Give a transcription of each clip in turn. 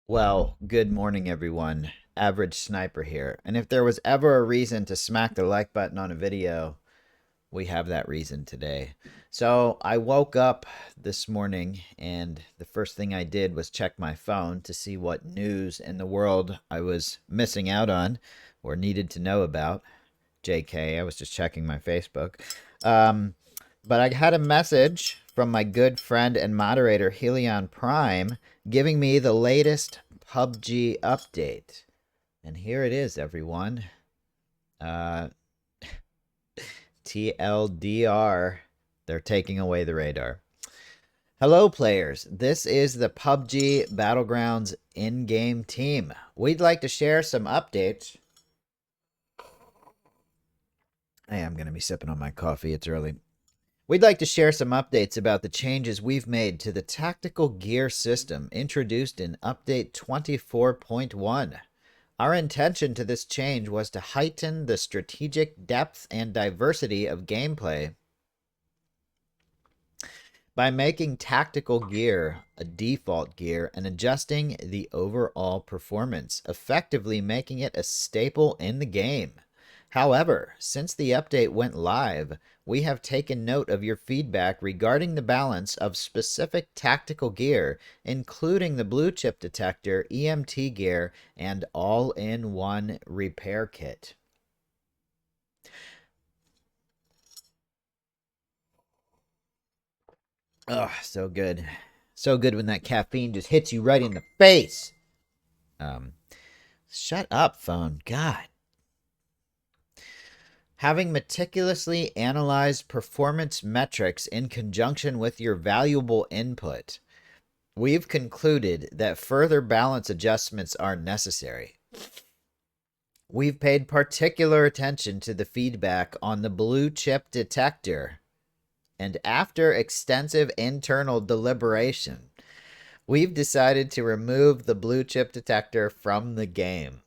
Well, good morning, everyone. Average Sniper here. And if there was ever a reason to smack the like button on a video, we have that reason today. So I woke up this morning, and the first thing I did was check my phone to see what news in the world I was missing out on or needed to know about. JK, I was just checking my Facebook. Um, but I had a message from my good friend and moderator, Helion Prime, giving me the latest PUBG update. And here it is, everyone. Uh, TLDR. They're taking away the radar. Hello, players. This is the PUBG Battlegrounds in game team. We'd like to share some updates. I am going to be sipping on my coffee. It's early. We'd like to share some updates about the changes we've made to the tactical gear system introduced in Update 24.1. Our intention to this change was to heighten the strategic depth and diversity of gameplay by making tactical gear a default gear and adjusting the overall performance, effectively making it a staple in the game. However, since the update went live, we have taken note of your feedback regarding the balance of specific tactical gear, including the blue chip detector, EMT gear, and all-in-one repair kit. Oh, so good. So good when that caffeine just hits you right in the face. Um, Shut up, phone. God. Having meticulously analyzed performance metrics in conjunction with your valuable input, we've concluded that further balance adjustments are necessary. We've paid particular attention to the feedback on the blue chip detector, and after extensive internal deliberation, we've decided to remove the blue chip detector from the game.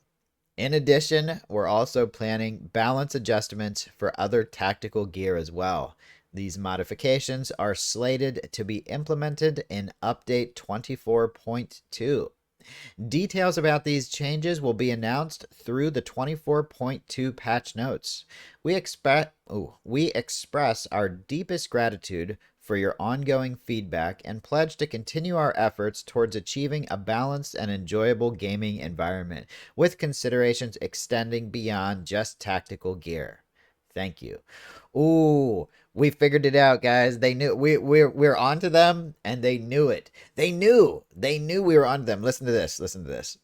In addition, we're also planning balance adjustments for other tactical gear as well. These modifications are slated to be implemented in Update 24.2. Details about these changes will be announced through the 24.2 patch notes. We express our deepest gratitude for your ongoing feedback and pledge to continue our efforts towards achieving a balanced and enjoyable gaming environment, with considerations extending beyond just tactical gear. Thank you. Ooh, we figured it out, guys. They knew we're onto them, and they knew it. They knew we were onto them. Listen to this. Listen to this.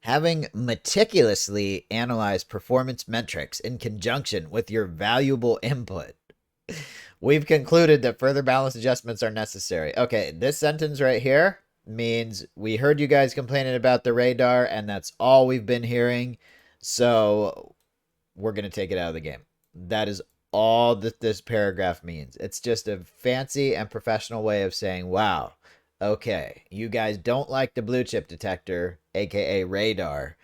Having meticulously analyzed performance metrics in conjunction with your valuable input, we've concluded that further balance adjustments are necessary. Okay, this sentence right here means we heard you guys complaining about the radar, and that's all we've been hearing. So we're going to take it out of the game. That is all that this paragraph means. It's just a fancy and professional way of saying, wow, okay, you guys don't like the blue chip detector, aka radar.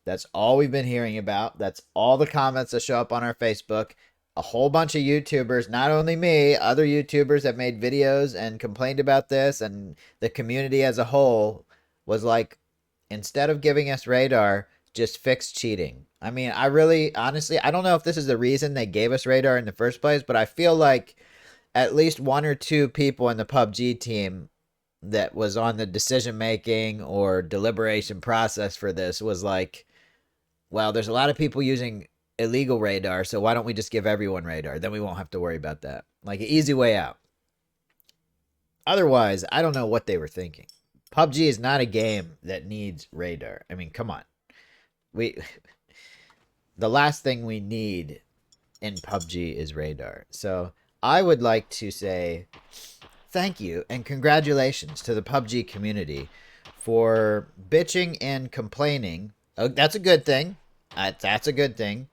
That's all we've been hearing about. That's all the comments that show up on our Facebook. A whole bunch of YouTubers, not only me, other YouTubers have made videos and complained about this, and the community as a whole was like, instead of giving us radar, just fix cheating. I mean, I really, honestly, I don't know if this is the reason they gave us radar in the first place, but I feel like at least one or two people in the PUBG team that was on the decision making or deliberation process for this was like, well, there's a lot of people using illegal radar, so why don't we just give everyone radar? Then we won't have to worry about that. Like an easy way out. Otherwise, I don't know what they were thinking. PUBG is not a game that needs radar. I mean, come on. We the last thing we need in PUBG is radar. So I would like to say thank you and congratulations to the PUBG community for bitching and complaining. Oh, that's a good thing. That's a good thing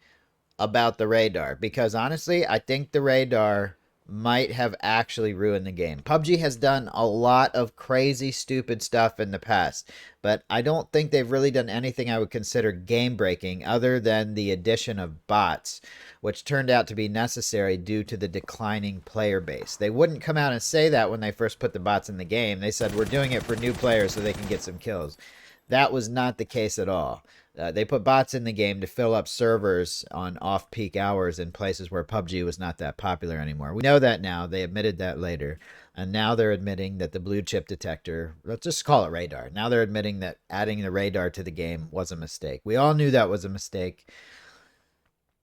about the radar, because honestly, I think the radar might have actually ruined the game. PUBG has done a lot of crazy, stupid stuff in the past, but I don't think they've really done anything I would consider game breaking other than the addition of bots, which turned out to be necessary due to the declining player base. They wouldn't come out and say that when they first put the bots in the game. They said, we're doing it for new players so they can get some kills. That was not the case at all. They put bots in the game to fill up servers on off-peak hours in places where PUBG was not that popular anymore. We know that now. They admitted that later. And now they're admitting that the blue chip detector, let's just call it radar. Now they're admitting that adding the radar to the game was a mistake. We all knew that was a mistake.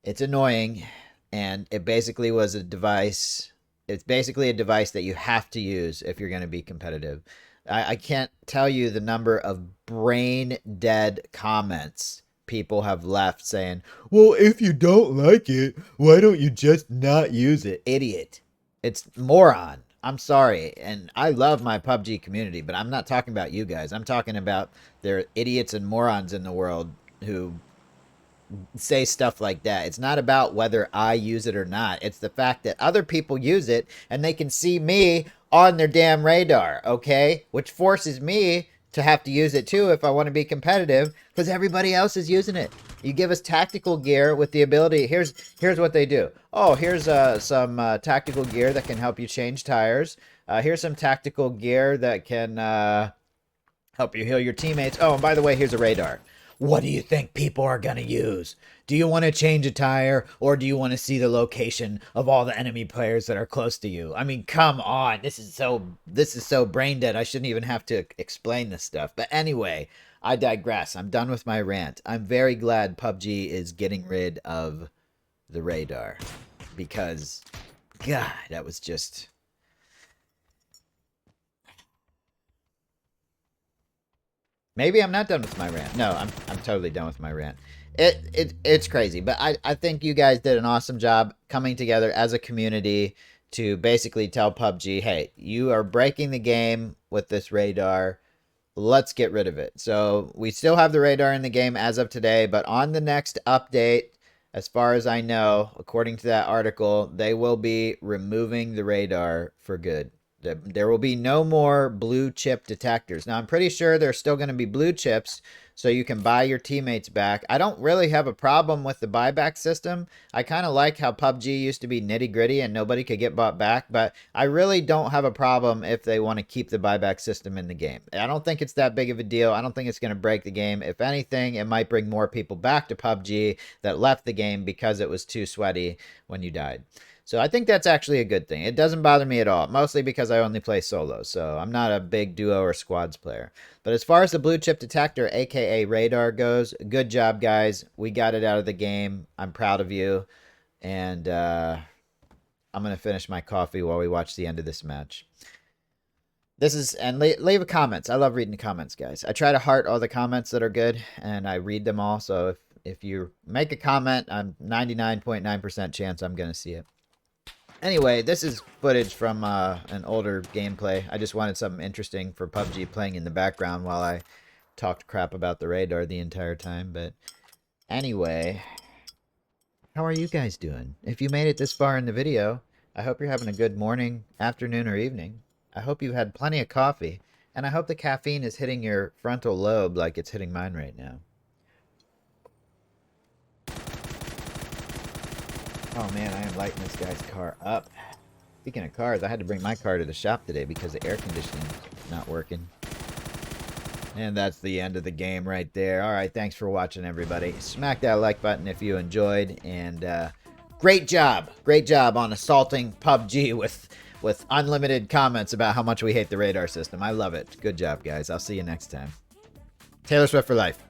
It's annoying, and it basically was a device. It's basically a device that you have to use if you're going to be competitive. I can't tell you the number of brain dead comments people have left saying, well, if you don't like it, why don't you just not use it? Idiot. It's moron. I'm sorry. And I love my PUBG community, but I'm not talking about you guys. I'm talking about there idiots and morons in the world who say stuff like that. It's not about whether I use it or not. It's the fact that other people use it and they can see me on their damn radar, okay? Which forces me to have to use it too if I want to be competitive because everybody else is using it. You give us tactical gear with the ability. Here's what they do. Oh, here's some tactical gear that can help you change tires. Here's some tactical gear that can help you heal your teammates. Oh, and by the way, here's a radar. What do you think people are going to use? Do you want to change a tire or do you want to see the location of all the enemy players that are close to you? I mean, come on. This is so brain dead. I shouldn't even have to explain this stuff. But anyway, I digress. I'm done with my rant. I'm very glad PUBG is getting rid of the radar because God, that was just Maybe I'm not done with my rant. No, I'm totally done with my rant. It's crazy, but I think you guys did an awesome job coming together as a community to basically tell PUBG, hey, you are breaking the game with this radar. Let's get rid of it. So we still have the radar in the game as of today, but on the next update, as far as I know, according to that article, they will be removing the radar for good. There will be no more blue chip detectors. Now, I'm pretty sure there's still going to be blue chips so you can buy your teammates back. I don't really have a problem with the buyback system. I kind of like how PUBG used to be nitty gritty and nobody could get bought back, but I really don't have a problem if they want to keep the buyback system in the game. I don't think it's that big of a deal. I don't think it's going to break the game. If anything, it might bring more people back to PUBG that left the game because it was too sweaty when you died. So I think that's actually a good thing. It doesn't bother me at all, mostly because I only play solo, so I'm not a big duo or squads player. But as far as the blue chip detector, aka radar, goes, good job, guys. We got it out of the game. I'm proud of you. And I'm going to finish my coffee while we watch the end of this match. And leave comments. I love reading the comments, guys. I try to heart all the comments that are good, and I read them all. So if you make a comment, I'm 99.9% chance I'm going to see it. Anyway, this is footage from an older gameplay. I just wanted something interesting for PUBG playing in the background while I talked crap about the radar the entire time. But anyway, how are you guys doing? If you made it this far in the video, I hope you're having a good morning, afternoon, or evening. I hope you've had plenty of coffee, and I hope the caffeine is hitting your frontal lobe like it's hitting mine right now. Oh man, I am lighting this guy's car up. Speaking of cars, I had to bring my car to the shop today because the air conditioning is not working. And that's the end of the game right there. Alright, thanks for watching, everybody. Smack that like button if you enjoyed. And great job. Great job on assaulting PUBG with unlimited comments about how much we hate the radar system. I love it. Good job, guys. I'll see you next time. Taylor Swift for life.